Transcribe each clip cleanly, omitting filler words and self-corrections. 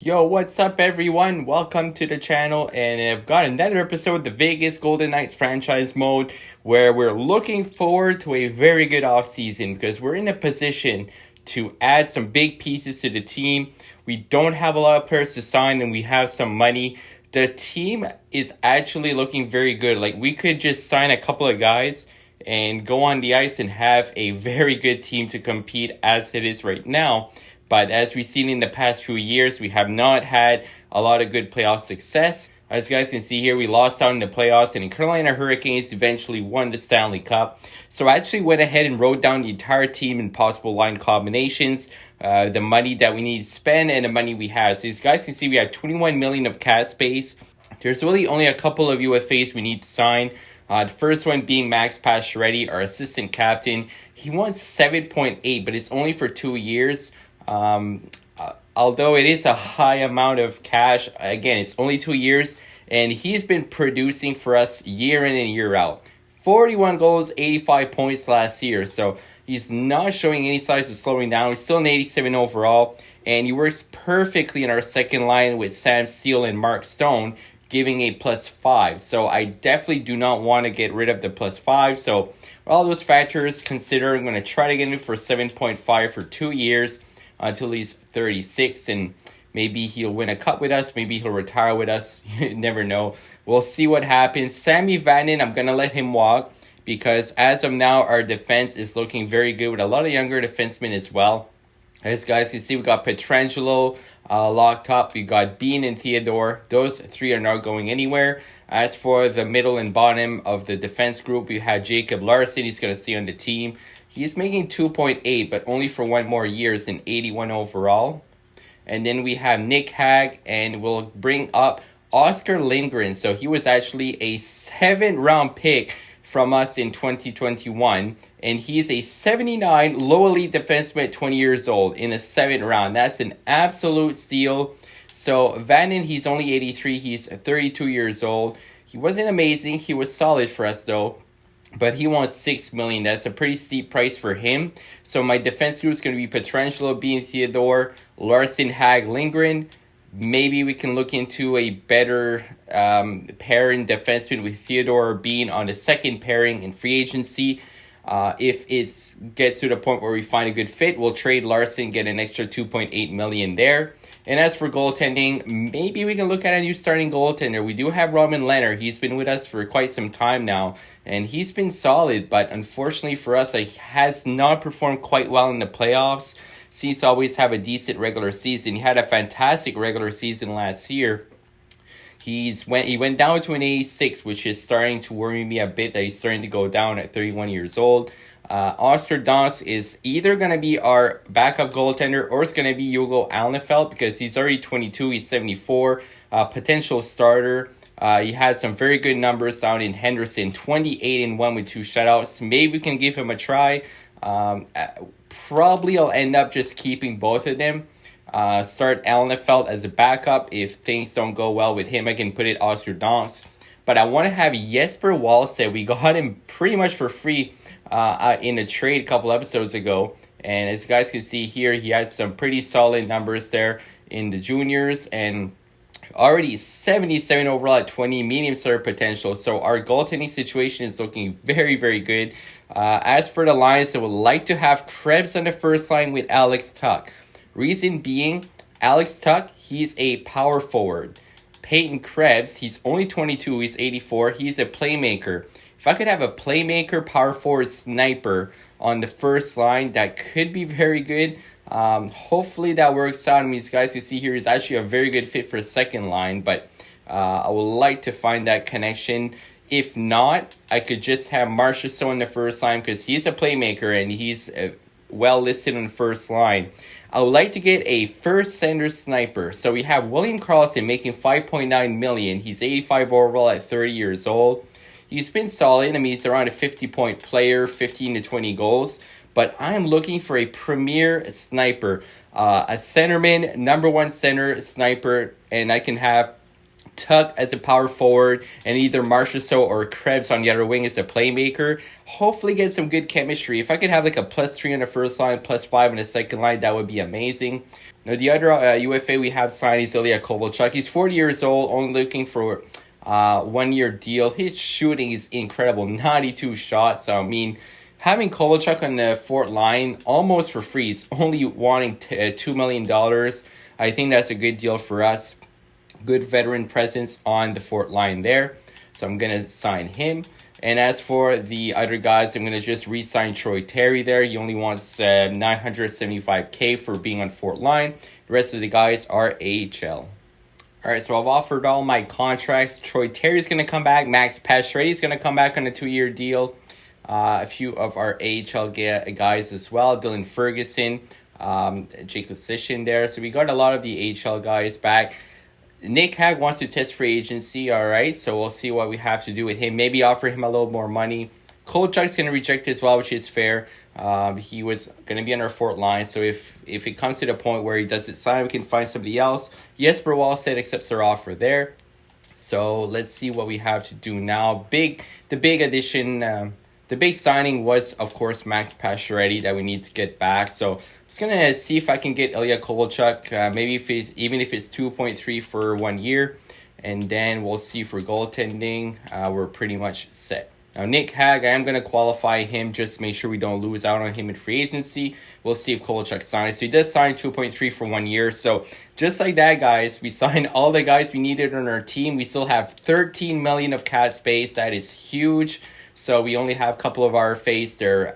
Yo, what's up, everyone? Welcome to the channel, and I've got another episode of the Vegas Golden Knights franchise mode where we're looking forward to a very good offseason because we're in a position to add some big pieces to the team. We don't have a lot of players to sign, and we have some money. The team is actually looking very good. Like, we could just sign a couple of guys and go on the ice and have a very good team to compete as it is right now. But as we've seen in the past few years, we have not had a lot of good playoff success. As you guys can see here, we lost out in the playoffs, and the Carolina Hurricanes eventually won the Stanley Cup. So I actually went ahead and wrote down the entire team and possible line combinations, the money that we need to spend, and the money we have. So as you guys can see, we have $21 million of cap space. There's really only a couple of UFAs we need to sign. The first one being Max Pacioretty, our assistant captain. He wants 7.8, but it's only for 2 years. Although it is a high amount of cash, again, it's only 2 years, and he's been producing for us year in and year out. 41 goals, 85 points last year, so he's not showing any signs of slowing down. He's still an 87 overall, and he works perfectly in our second line with Sam Steele and Mark Stone, giving a +5. So I definitely do not want to get rid of the +5. So all those factors considered, I'm going to try to get him for 7.5 for 2 years. Until he's 36, and maybe he'll win a cup with us, maybe he'll retire with us. You never know. We'll see what happens. Sammy Vatanen, I'm going to let him walk because as of now, our defense is looking very good with a lot of younger defensemen as well. As guys can see, we got Pietrangelo locked up. We got Bean and Theodore. Those three are not going anywhere. As for the middle and bottom of the defense group, we had Jacob Larson. He's going to stay on the team. He's making 2.8, but only for 1 more year, is an 81 overall. And then we have Nick Hag, and we'll bring up Oscar Lindgren. So he was actually a 7th-round pick from us in 2021, and he's a 79 low elite defenseman at 20 years old in a 7th round. That's an absolute steal. So Vatanen, he's only 83. He's 32 years old. He wasn't amazing. He was solid for us, though. But he wants $6 million. That's a pretty steep price for him. So my defense group is going to be Pietrangelo, Bean, Theodore, Larson, Hag, Lindgren. Maybe we can look into a better pairing defenseman with Theodore or Bean on the second pairing in free agency. If it gets to the point where we find a good fit, we'll trade Larson, get an extra $2.8 million there. And as for goaltending, maybe we can look at a new starting goaltender. We do have Robin Lehner. He's been with us for quite some time now, and he's been solid. But unfortunately for us, he has not performed quite well in the playoffs. Seems to always have a decent regular season. He had a fantastic regular season last year. He went down to an 86, which is starting to worry me a bit that he's starting to go down at 31 years old. Oscar Dansk is either going to be our backup goaltender or it's going to be Hugo Alnefeld because he's already 22, he's 74, potential starter. He had some very good numbers down in Henderson, 28-1 with 2 shutouts. Maybe we can give him a try. Probably I'll end up just keeping both of them. Start Alnefeld as a backup. If things don't go well with him, I can put it Oscar Dansk. But I want to have Jesper Wallstedt. We got him pretty much for free in a trade a couple episodes ago. And as you guys can see here, he had some pretty solid numbers there in the juniors. And already 77 overall at 20, medium starter potential. So our goaltending situation is looking very, very good. As for the lines, I would like to have Krebs on the first line with Alex Tuch. Reason being, Alex Tuch, he's a power forward. Peyton Krebs, he's only 22, he's 84, he's a playmaker. If I could have a playmaker, power forward, sniper on the first line, that could be very good. Hopefully that works out. I mean, these guys you see here is actually a very good fit for a second line, but I would like to find that connection. If not, I could just have Marchessault on the first line because he's a playmaker and he's well listed on the first line. I would like to get a first center sniper. So we have William Karlsson making $5.9 million. He's 85 overall at 30 years old. He's been solid. I mean, he's around a 50-point player, 15 to 20 goals. But I'm looking for a premier sniper, a centerman, number 1 center sniper, and I can have Tuch as a power forward and either Marchessault or Krebs on the other wing as a playmaker. Hopefully get some good chemistry. If I could have like a +3 on the first line, +5 on the second line, that would be amazing. Now, the other UFA we have signed is Ilya Kovalchuk. He's 40 years old, only looking for 1 year deal. His shooting is incredible, 92 shots. So, I mean, having Kovalchuk on the fourth line almost for free, he's only wanting $2 million. I think that's a good deal for us. Good veteran presence on the fourth line there. So I'm going to sign him. And as for the other guys, I'm going to just re-sign Troy Terry there. He only wants $975K for being on fourth line. The rest of the guys are AHL. All right, so I've offered all my contracts. Troy Terry's going to come back. Max Pacioretty's going to come back on a 2-year deal. A few of our AHL guys as well. Dylan Ferguson, Jake Lasician there. So we got a lot of the AHL guys back. Nick Hag wants to test free agency, all right, so we'll see what we have to do with him. Maybe offer him a little more money. Kovalchuk's going to reject as well, which is fair. He was going to be on our fourth line, so if it comes to the point where he doesn't sign, we can find somebody else. Jesper Wallstedt accepts our offer there. So let's see what we have to do now. The big addition, the big signing was, of course, Max Pacioretty that we need to get back. So I'm just going to see if I can get Ilya Kovalchuk, maybe even if it's 2.3 for 1 year. And then we'll see for goaltending. We're pretty much set. Now, Nick Hag, I am going to qualify him just to make sure we don't lose out on him in free agency. We'll see if Kovalchuk signs. So he does sign 2.3 for 1 year. So just like that, guys, we signed all the guys we needed on our team. We still have $13 million of cap space. That is huge. So we only have a couple of RFAs there.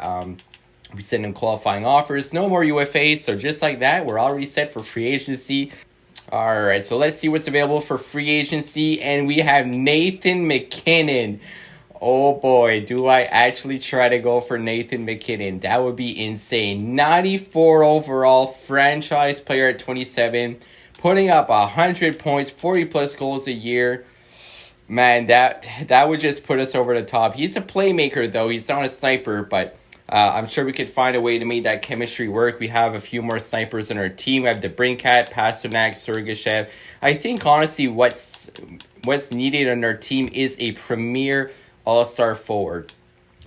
We send in qualifying offers. No more UFAs. So just like that, we're already set for free agency. All right, so let's see what's available for free agency. And we have Nathan MacKinnon. Oh boy, do I actually try to go for Nathan MacKinnon. That would be insane. 94 overall, franchise player at 27. Putting up 100 points, 40 plus goals a year. Man, that would just put us over the top. He's a playmaker, though. He's not a sniper, but I'm sure we could find a way to make that chemistry work. We have a few more snipers in our team. We have the Brinkat, Pasternak, Sergachev. I think, honestly, what's needed on our team is a premier all-star forward.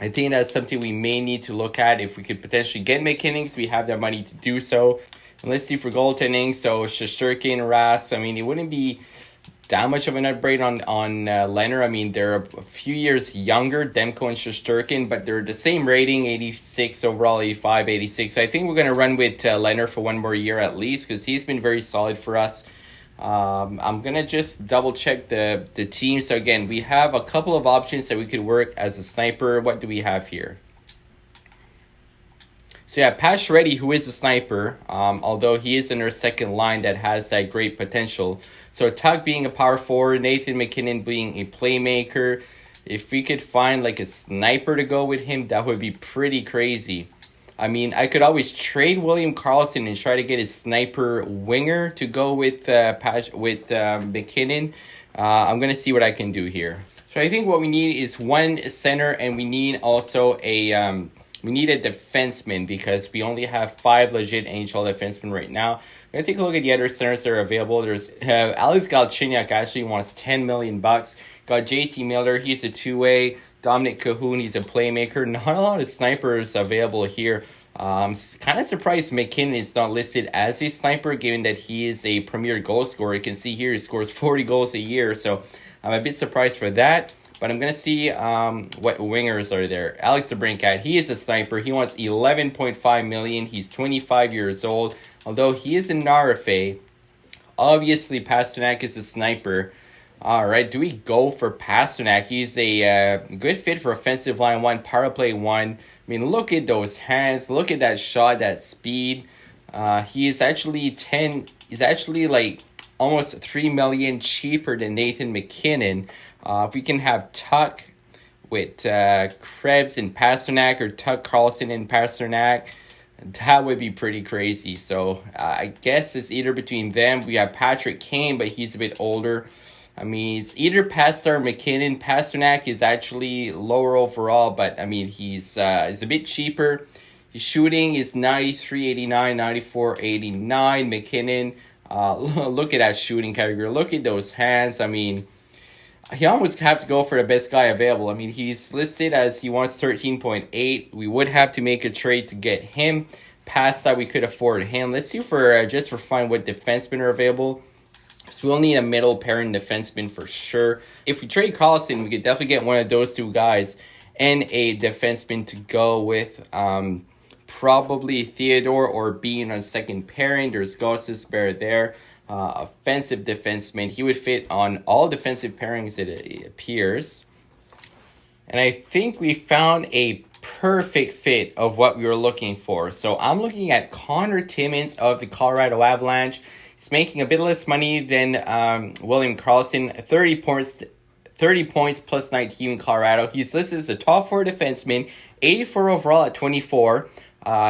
I think that's something we may need to look at if we could potentially get McKinnon, because we have the money to do so. And let's see for goaltending. So, Shesterkin, Ras, I mean, it wouldn't be that much of an upgrade on Leonard. I mean, they're a few years younger, Demko and Shesterkin, but they're the same rating, 86 overall, 85, 86. So I think we're going to run with Leonard for 1 more year at least, because he's been very solid for us. I'm going to just double check the team. So again, we have a couple of options that we could work as a sniper. What do we have here? So yeah, Pacioretty, who is a sniper, although he is in our second line that has that great potential. So Tuck being a power forward, Nathan MacKinnon being a playmaker. If we could find like a sniper to go with him, that would be pretty crazy. I mean, I could always trade William Karlsson and try to get his sniper winger to go with MacKinnon. I'm going to see what I can do here. So I think what we need is one center, and we need also a... we need a defenseman, because we only have 5 legit NHL defensemen right now. I'm going to take a look at the other centers that are available. There's Alex Galchenyuk actually wants $10 million. Got JT Miller, he's a two-way. Dominic Cahoon, he's a playmaker. Not a lot of snipers available here. Kind of surprised McKinnon is not listed as a sniper, given that he is a premier goal scorer. You can see here he scores 40 goals a year. So I'm a bit surprised for that. But I'm going to see what wingers are there. Alex DeBrincat, he is a sniper. He wants $11.5 million. He's 25 years old. Although he is an RFA, obviously Pasternak is a sniper. All right, do we go for Pasternak? He's a good fit for offensive line 1, power play 1. I mean, look at those hands. Look at that shot, that speed. He's actually like almost $3 million cheaper than Nathan MacKinnon. If we can have Tuck with Krebs and Pasternak, or Tuck, Karlsson and Pasternak, that would be pretty crazy. So I guess it's either between them. We have Patrick Kane, but he's a bit older. I mean, it's either Pastor or MacKinnon. Pasternak is actually lower overall, but I mean, he's a bit cheaper. His shooting is 93, 89, 94, 89. MacKinnon, look at that shooting category. Look at those hands. I mean, he almost have to go for the best guy available. I mean, he's listed as he wants 13.8. We would have to make a trade to get him. past that we could afford him. Let's see for just for fun what defensemen are available. So we'll need a middle pairing defenseman for sure. If we trade Carlson, we could definitely get one of those two guys and a defenseman to go with. Probably Theodore or Bean on second pairing. There's Gosses Bear there. Offensive defenseman. He would fit on all defensive pairings, it appears. And I think we found a perfect fit of what we were looking for. So I'm looking at Connor Timmins of the Colorado Avalanche. He's making a bit less money than William Karlsson. 30 points plus 19 in Colorado. He's listed as a top 4 defenseman, 84 overall at 24.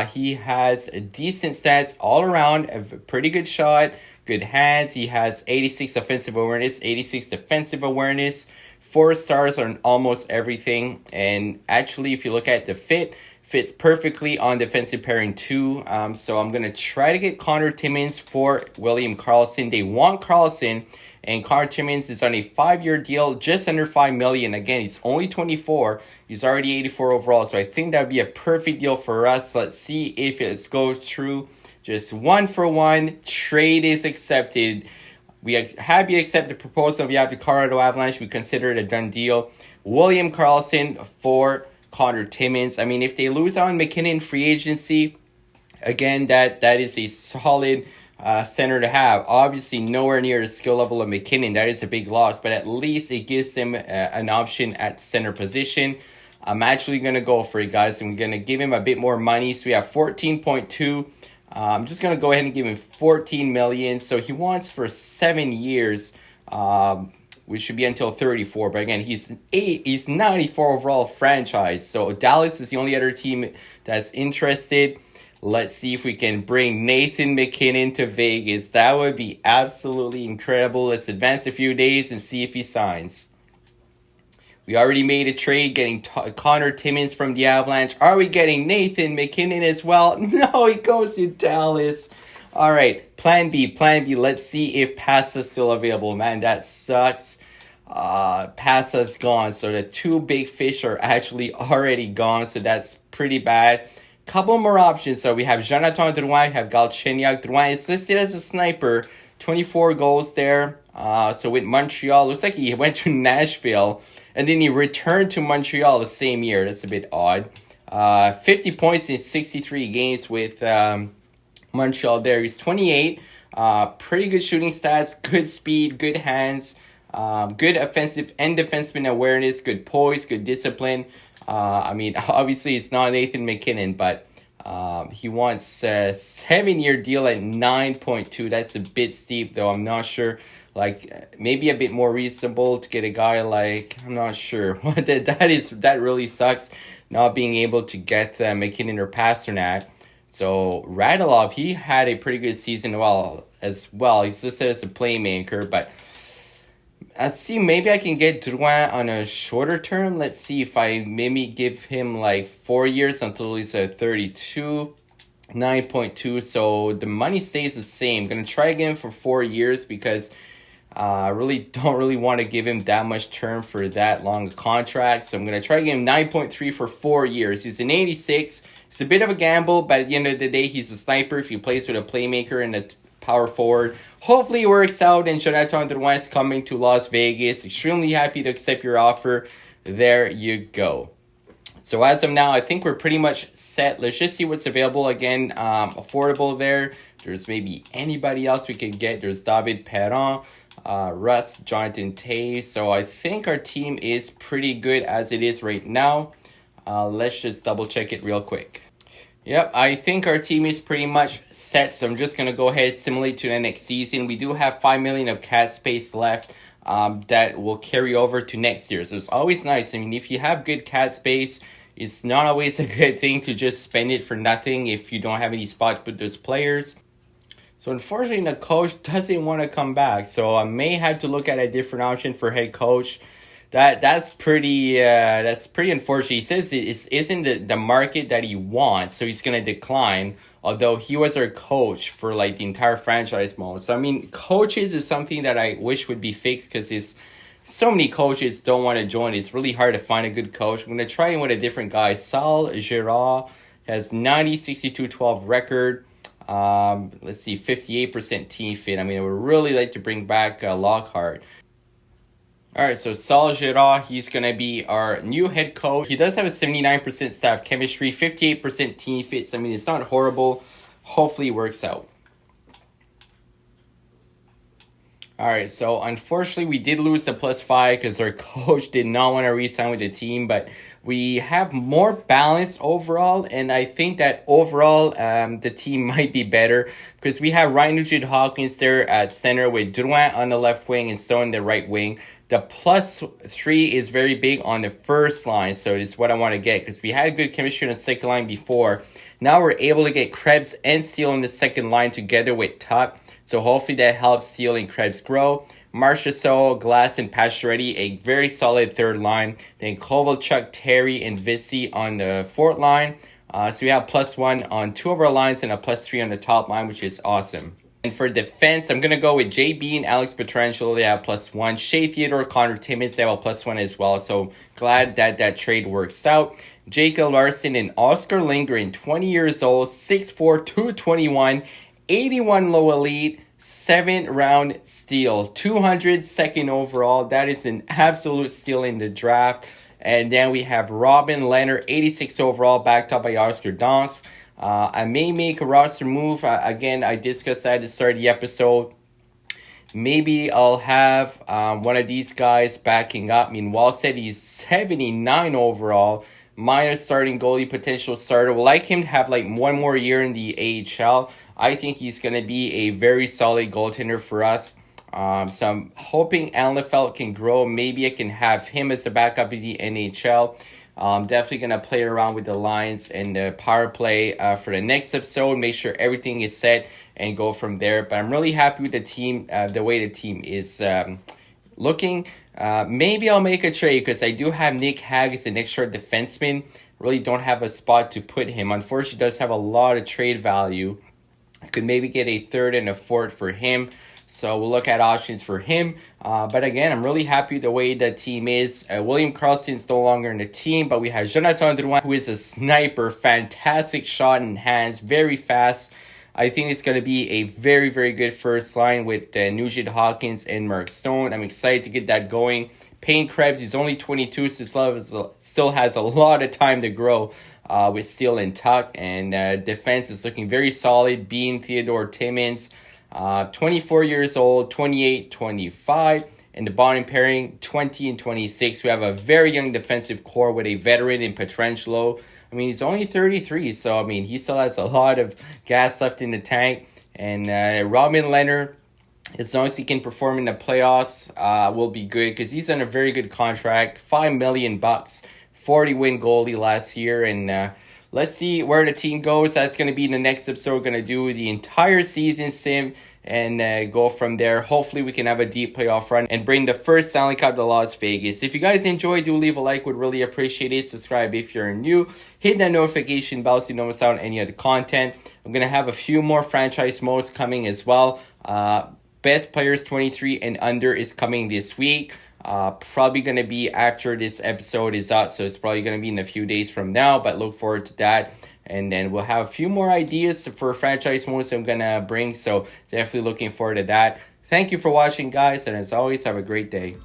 He has decent stats all around, a pretty good shot, good hands. He has 86 offensive awareness, 86 defensive awareness, 4 stars on almost everything. And actually, if you look at the fits perfectly on defensive pairing too. So I'm going to try to get Connor Timmins for William Karlsson. They want Karlsson, and Connor Timmins is on a 5-year deal, just under $5 million. Again, he's only 24. He's already 84 overall, so I think that would be a perfect deal for us. Let's see if it goes through. Just 1-for-1. Trade is accepted. We are happy to accept the proposal. We have the Colorado Avalanche. We consider it a done deal. William Karlsson for Connor Timmins. I mean, if they lose out on McKinnon free agency, again, that is a solid center to have. Obviously, nowhere near the skill level of McKinnon. That is a big loss, but at least it gives them an option at center position. I'm actually going to go for it, guys, and we're going to give him a bit more money. So we have 14.2. I'm just going to go ahead and give him $14 million. So he wants for 7 years, which should be until 34. But again, he's 94 overall franchise. So Dallas is the only other team that's interested. Let's see if we can bring Nathan McKinnon to Vegas. That would be absolutely incredible. Let's advance a few days and see if he signs. We already made a trade getting Connor Timmins from the Avalanche. Are we getting Nathan McKinnon as well? No, he goes to Dallas. All right, plan B. Let's see if Passa's still available. Man, that sucks. Passa's gone. So the 2 big fish are actually already gone. So that's pretty bad. Couple more options. So we have Jonathan Drouin, we have Galchenyuk. Drouin is listed as a sniper. 24 goals there. So with Montreal, looks like he went to Nashville. And then he returned to Montreal the same year. That's a bit odd. 50 points in 63 games with Montreal there. He's 28. Pretty good shooting stats. Good speed. Good hands. Good offensive and defenseman awareness. Good poise. Good discipline. I mean, obviously it's not Nathan McKinnon, but he wants a 7-year deal at 9.2. That's a bit steep, though. I'm not sure. Like, maybe a bit more reasonable to get a guy like, I'm not sure. That really sucks, not being able to get McKinnon or Pasternak. So Radulov, he had a pretty good season as well. He's listed as a playmaker, but let's see, maybe I can get Drouin on a shorter term. Let's see if I maybe give him like 4 years until he's at 32. 9.2, so the money stays the same. I'm gonna try again for 4 years because I really don't want to give him that much term for that long a contract. So I'm gonna try again 9.3 for 4 years. He's an 86. It's a bit of a gamble, but at the end of the day, he's a sniper. If he plays with a playmaker and a power forward, hopefully it works out. And Jonathan Drouin is coming to Las Vegas. Extremely happy to accept your offer. There you go. So as of now, I think we're pretty much set. Let's just see what's available again. Affordable there. There's maybe anybody else we could get. There's David Perron, Russ, Jonathan Toews. So I think our team is pretty good as it is right now. Let's just double check it real quick. Yep, I think our team is pretty much set. So I'm just going to go ahead and simulate to the next season. We do have $5 million of cap space left. That will carry over to next year. So it's always nice. I mean, if you have good cap space, it's not always a good thing to just spend it for nothing if you don't have any spot to put those players. So unfortunately, the coach doesn't want to come back. So I may have to look at a different option for head coach. That's pretty unfortunate. He says it isn't the market that he wants, so he's going to decline. Although he was our coach for like the entire franchise mode. So I mean, coaches is something that I wish would be fixed because so many coaches don't want to join. It's really hard to find a good coach. I'm going to try him with a different guy. Saul Girard Has 90, 62, 12 record. Let's see, 58% team fit. I mean, I would really like to bring back Lockhart. All right, so Saul Gerard, he's going to be our new head coach. He does have a 79% staff chemistry, 58% team fits. I mean, it's not horrible. Hopefully it works out. All right, so unfortunately, we did lose the +5 because our coach did not want to re-sign with the team, but we have more balance overall, and I think that overall, the team might be better because we have Ryan Nugent-Hopkins there at center with Drouin on the left wing and Stone on the right wing. The +3 is very big on the first line, so it's what I want to get because we had good chemistry on the second line before. Now we're able to get Krebs and Steele on the second line together with Tuck. So hopefully that helps Steele and Krebs grow. Marchessault, Glass, and Pacioretty, a very solid third line. Then Kovalchuk, Terry, and Vissy on the fourth line. So we have +1 on 2 of our lines and a +3 on the top line, which is awesome. And for defense, I'm going to go with JB and Alex Pietrangelo. They have +1. Shea Theodore, Connor Timmins, they have a +1 as well. So glad that that trade works out. Jacob Larson and Oscar Lindgren, 20 years old, 6'4", 221, 81 low elite, 7th round steal, 202nd overall. That is an absolute steal in the draft. And then we have Robin Leonard, 86 overall, backed up by Oscar Dansk. I may make a roster move. Again, I discussed that at the start of the episode. Maybe I'll have one of these guys backing up. I mean, Wallstead, he's 79 overall. Minor starting goalie, potential starter. Would like him to have like one more year in the AHL. I think he's going to be a very solid goaltender for us. So I'm hoping Alan Lefelt can grow. Maybe I can have him as a backup in the NHL. Definitely going to play around with the lines and the power play for the next episode. Make sure everything is set and go from there. But I'm really happy with the team, the way the team is looking. Maybe I'll make a trade because I do have Nick Hag as an extra defenseman. Really don't have a spot to put him. Unfortunately, does have a lot of trade value. I could maybe get a third and a fourth for him. So we'll look at options for him. But again, I'm really happy the way the team is. William Karlsson's no longer in the team, but we have Jonathan Drouin, who is a sniper. Fantastic shot in hands, very fast. I think it's going to be a very, very good first line with Nugent-Hopkins and Mark Stone. I'm excited to get that going. Payne Krebs, he's only 22, so still has a lot of time to grow with Steele and Tuck. And defense is looking very solid. Bean, Theodore, Timmins, 24 years old, 28, 25. And the bottom pairing, 20 and 26. We have a very young defensive core with a veteran in Pietrangelo. I mean, he's only 33, so, I mean, he still has a lot of gas left in the tank. And Robin Leonard, as long as he can perform in the playoffs, will be good because he's on a very good contract, $5 million, 40-win goalie last year. And let's see where the team goes. That's going to be in the next episode. We're going to do the entire season sim and go from there. Hopefully we can have a deep playoff run and bring the first Stanley Cup to Las Vegas. If you guys enjoy, do leave a like. Would really appreciate it. Subscribe if you're new. Hit that notification bell so you don't miss out on any other content. I'm going to have a few more franchise modes coming as well. Best Players 23 and Under is coming this week. Probably going to be after this episode is out, so it's probably going to be in a few days from now, but look forward to that. And then we'll have a few more ideas for franchise modes I'm going to bring, so definitely looking forward to that. Thank you for watching, guys, and as always, have a great day.